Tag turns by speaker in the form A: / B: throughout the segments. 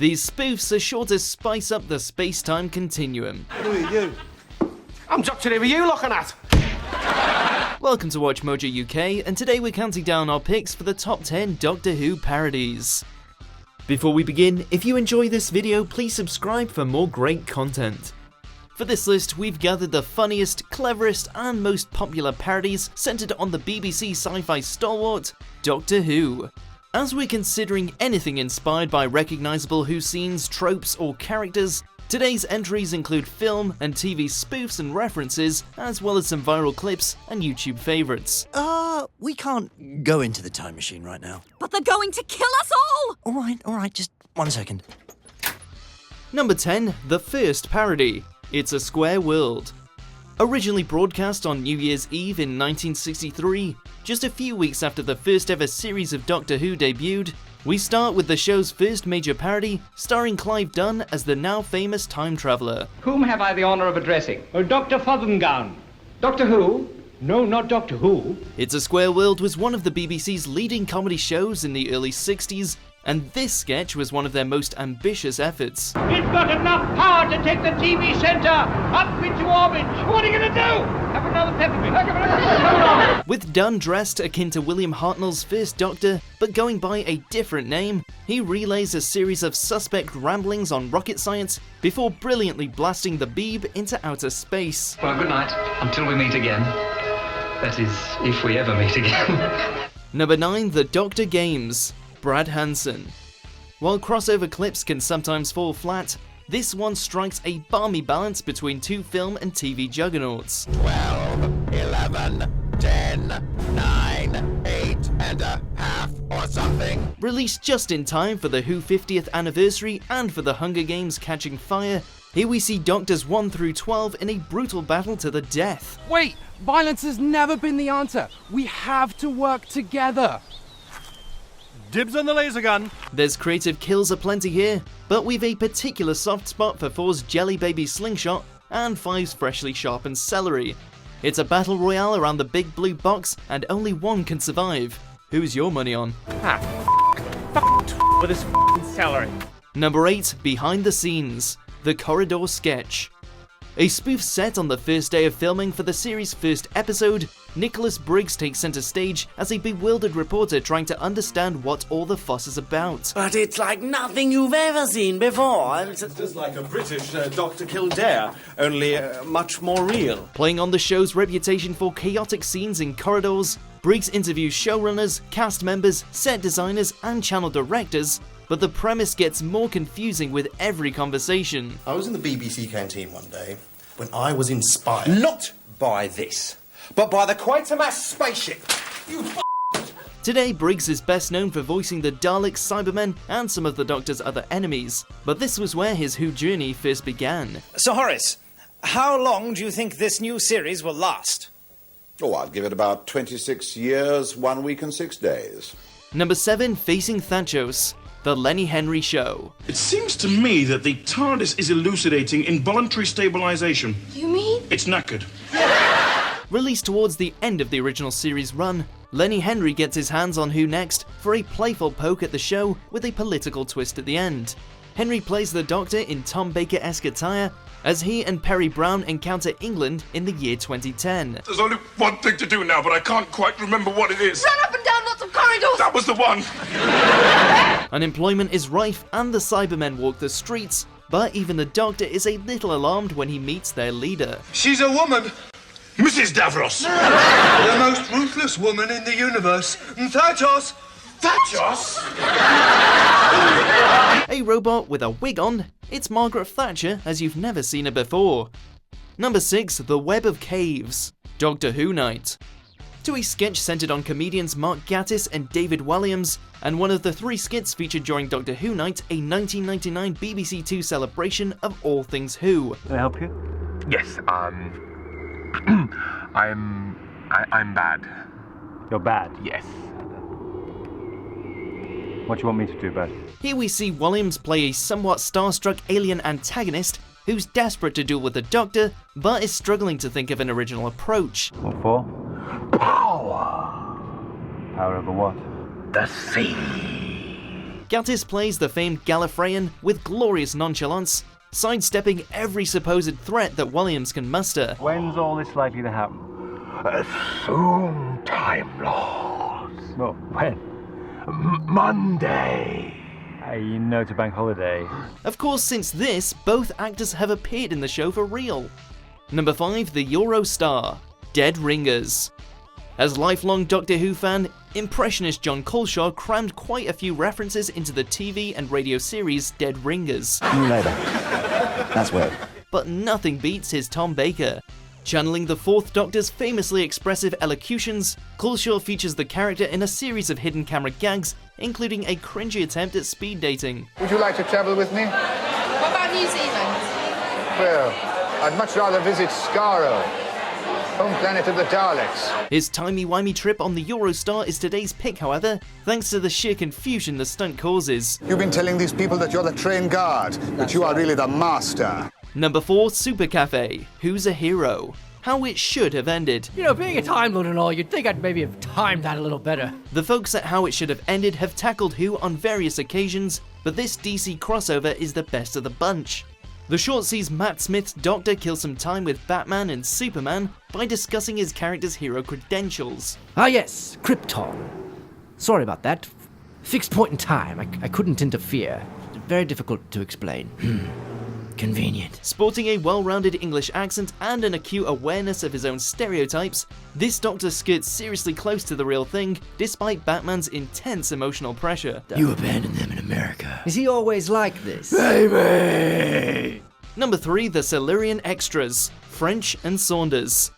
A: These spoofs are sure to spice up the space-time continuum.
B: Who are you? I'm Doctor Who, are you looking at?
A: Welcome to Watch Mojo UK, and today we're counting down our picks for the top 10 Doctor Who parodies. Before we begin, if you enjoy this video, please subscribe for more great content. For this list, we've gathered the funniest, cleverest, and most popular parodies centered on the BBC sci-fi stalwart, Doctor Who. As we're considering anything inspired by recognizable Who scenes, tropes, or characters, today's entries include film and TV spoofs and references, as well as some viral clips and YouTube favorites.
C: We can't go into the time machine right now.
D: But they're going to kill us all!
C: Alright, just 1 second.
A: Number 10, the First Parody. It's a Square World. Originally broadcast on New Year's Eve in 1963, just a few weeks after the first ever series of Doctor Who debuted, we start with the show's first major parody, starring Clive Dunn as the now famous time traveller.
E: Whom have I the honour of addressing? Oh, Dr. Fothengown. Doctor Who? No, not Doctor Who.
A: It's a Square World was one of the BBC's leading comedy shows in the early 60s, and this sketch was one of their most ambitious efforts.
E: It's got enough power to take the TV centre up into orbit. What are you going to do? Have another peppermint.
A: With Dunn dressed akin to William Hartnell's first Doctor, but going by a different name, he relays a series of suspect ramblings on rocket science before brilliantly blasting the Beeb into outer space.
F: Well, good night, until we meet again. That is, if we ever meet again.
A: Number 9, The Doctor Games. Brad Hansen. While crossover clips can sometimes fall flat, this one strikes a balmy balance between two film and TV juggernauts.
G: 12, 11, 10, 9, 8 and a half or something.
A: Released just in time for the Who 50th anniversary and for the Hunger Games Catching Fire, here we see Doctors 1 through 12 in a brutal battle to the death.
H: Wait, violence has never been the answer. We have to work together.
B: Dibs on the laser gun.
A: There's creative kills aplenty here, but we've a particular soft spot for 4's Jelly Baby slingshot and 5's freshly sharpened celery. It's a battle royale around the big blue box, and only one can survive. Who's your money on?
B: With his celery.
A: Number 8, Behind the Scenes, The Corridor Sketch. A spoof set on the first day of filming for the series' first episode, Nicholas Briggs takes centre stage as a bewildered reporter trying to understand what all the fuss is about.
C: But it's like nothing you've ever seen before.
I: It's just like a British Dr. Kildare, only much more real.
A: Playing on the show's reputation for chaotic scenes in corridors, Briggs interviews showrunners, cast members, set designers, and channel directors, but the premise gets more confusing with every conversation.
J: I was in the BBC canteen one day when I was inspired.
I: Not by this, but by the Quatermass spaceship.
A: Today, Briggs is best known for voicing the Daleks, Cybermen, and some of the Doctor's other enemies, but this was where his Who journey first began.
K: So Horace, how long do you think this new series will last?
G: Oh, I'd give it about 26 years, 1 week and 6 days.
A: Number 7, Facing Thatchos, The Lenny Henry Show.
L: It seems to me that the TARDIS is elucidating involuntary stabilization.
D: You mean?
L: It's knackered.
A: Released towards the end of the original series run, Lenny Henry gets his hands on Who Next for a playful poke at the show with a political twist at the end. Henry plays the Doctor in Tom Baker-esque attire as he and Perry Brown encounter England in the year 2010.
L: There's only one thing to do now, but I can't quite remember what it is.
D: Run up and down lots of corridors!
L: That was the one!
A: Unemployment is rife and the Cybermen walk the streets, but even the Doctor is a little alarmed when he meets their leader.
L: She's a woman! Mrs. Davros!
M: The most ruthless woman in the universe. Thatchos!
L: Thatchos?
A: A robot with a wig on, it's Margaret Thatcher as you've never seen her before. Number 6, The Web of Caves, Doctor Who Night. To a sketch centered on comedians Mark Gatiss and David Walliams, and one of the 3 skits featured during Doctor Who Night, a 1999 BBC Two celebration of all things Who.
B: Can I help you?
N: Yes, I'm bad.
B: You're bad?
N: Yes.
B: What do you want me to do, bud?
A: Here we see Walliams play a somewhat starstruck alien antagonist who's desperate to duel with the Doctor, but is struggling to think of an original approach.
B: What for?
N: Power!
B: Power over what?
N: The sea.
A: Gatiss plays the famed Gallifreyan with glorious nonchalance, sidestepping every supposed threat that Walliams can muster.
B: When's all this likely to happen?
G: Soon, Time Lord.
B: Well, when?
G: Monday.
B: You know it's a bank holiday.
A: Of course, since this, both actors have appeared in the show for real. Number 5, the Eurostar, Dead Ringers. As lifelong Doctor Who fan, impressionist John Colshaw crammed quite a few references into the TV and radio series Dead Ringers.
C: New Labour. That's weird.
A: But nothing beats his Tom Baker. Channeling the Fourth Doctor's famously expressive elocutions, Colshaw features the character in a series of hidden camera gags, including a cringy attempt at speed dating.
O: Would you like to travel with me?
D: What about New Zealand?
O: Well, I'd much rather visit Skaro, home planet of the Daleks.
A: His timey-wimey trip on the Eurostar is today's pick, however, thanks to the sheer confusion the stunt causes.
O: You've been telling these people that you're the train guard, but you are really the master.
A: Number 4, Super Café, Who's a Hero? How it should have ended.
P: You know, being a Time Lord and all, you'd think I'd maybe have timed that a little better.
A: The folks at How It Should Have Ended have tackled Who on various occasions, but this DC crossover is the best of the bunch. The short sees Matt Smith's Doctor kill some time with Batman and Superman by discussing his character's hero credentials.
P: Ah yes, Krypton. Sorry about that. Fixed point in time. I couldn't interfere. Very difficult to explain. Convenient.
A: Sporting a well-rounded English accent and an acute awareness of his own stereotypes, this Doctor skirts seriously close to the real thing, despite Batman's intense emotional pressure.
P: You abandoned them in America. Is he always like this?
A: Baby! Number 3, the Silurian Extras, French and Saunders.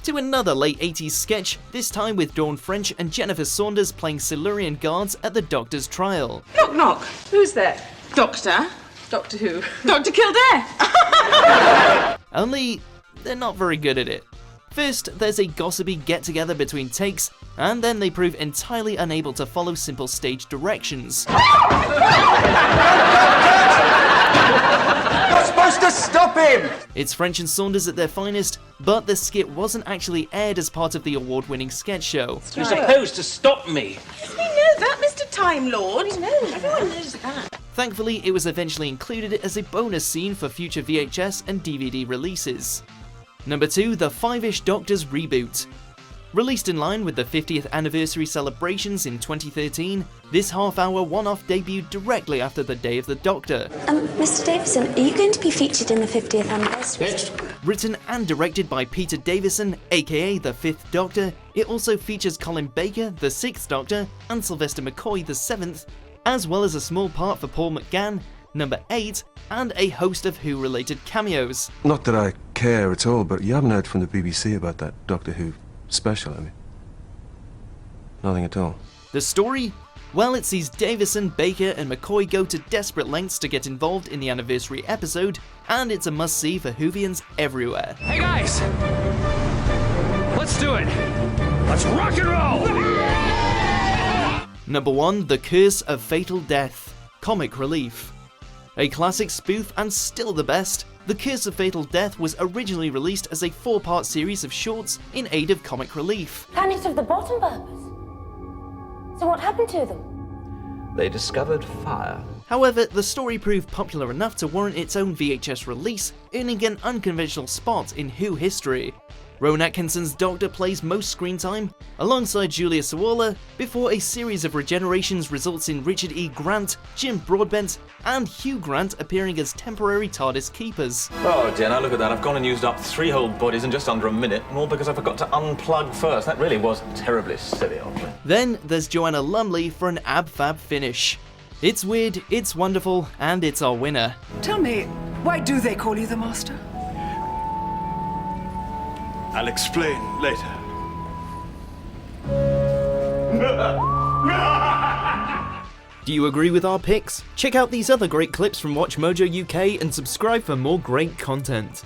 A: To another late 80s sketch, this time with Dawn French and Jennifer Saunders playing Silurian guards at the Doctor's trial.
Q: Knock knock, who's there? Doctor? Doctor Who? Dr. Kildare!
A: Only, they're not very good at it. First, there's a gossipy get-together between takes, and then they prove entirely unable to follow simple stage directions.
G: You're supposed to stop him!
A: It's French and Saunders at their finest, but the skit wasn't actually aired as part of the award-winning sketch show.
E: You're supposed to stop me.
Q: We know that, Mr. Time Lord. We know, everyone knows that.
A: Thankfully, it was eventually included as a bonus scene for future VHS and DVD releases. Number 2, the Five-ish Doctors reboot. Released in line with the 50th anniversary celebrations in 2013, this half-hour one-off debuted directly after the Day of the Doctor.
R: Mr. Davison, are you going to be featured in the 50th anniversary?
A: Written and directed by Peter Davison, aka the 5th Doctor, it also features Colin Baker, the 6th Doctor, and Sylvester McCoy, the 7th, as well as a small part for Paul McGann, number 8, and a host of Who-related cameos.
S: Not that I care at all, but you haven't heard from the BBC about that Doctor Who special, I mean. Nothing at all.
A: The story? Well, it sees Davison, Baker, and McCoy go to desperate lengths to get involved in the anniversary episode, and it's a must-see for Whovians everywhere.
E: Hey guys! Let's do it! Let's rock and roll!
A: Number 1, The Curse of Fatal Death, Comic Relief. A classic spoof and still the best, The Curse of Fatal Death was originally released as a 4-part series of shorts in aid of comic relief.
R: Planet of the Bottom Burbers. So what happened to them?
T: They discovered fire.
A: However, the story proved popular enough to warrant its own VHS release, earning an unconventional spot in Who history. Rowan Atkinson's Doctor plays most screen time, alongside Julia Sawalha, before a series of regenerations results in Richard E. Grant, Jim Broadbent, and Hugh Grant appearing as temporary TARDIS keepers.
T: Oh dear, now look at that. I've gone and used up 3 whole bodies in just under a minute, all because I forgot to unplug first. That really was terribly silly of me.
A: Then there's Joanna Lumley for an ab-fab finish. It's weird, it's wonderful, and it's our winner.
U: Tell me, why do they call you the Master?
M: I'll explain later.
A: Do you agree with our picks? Check out these other great clips from Watch Mojo UK and subscribe for more great content.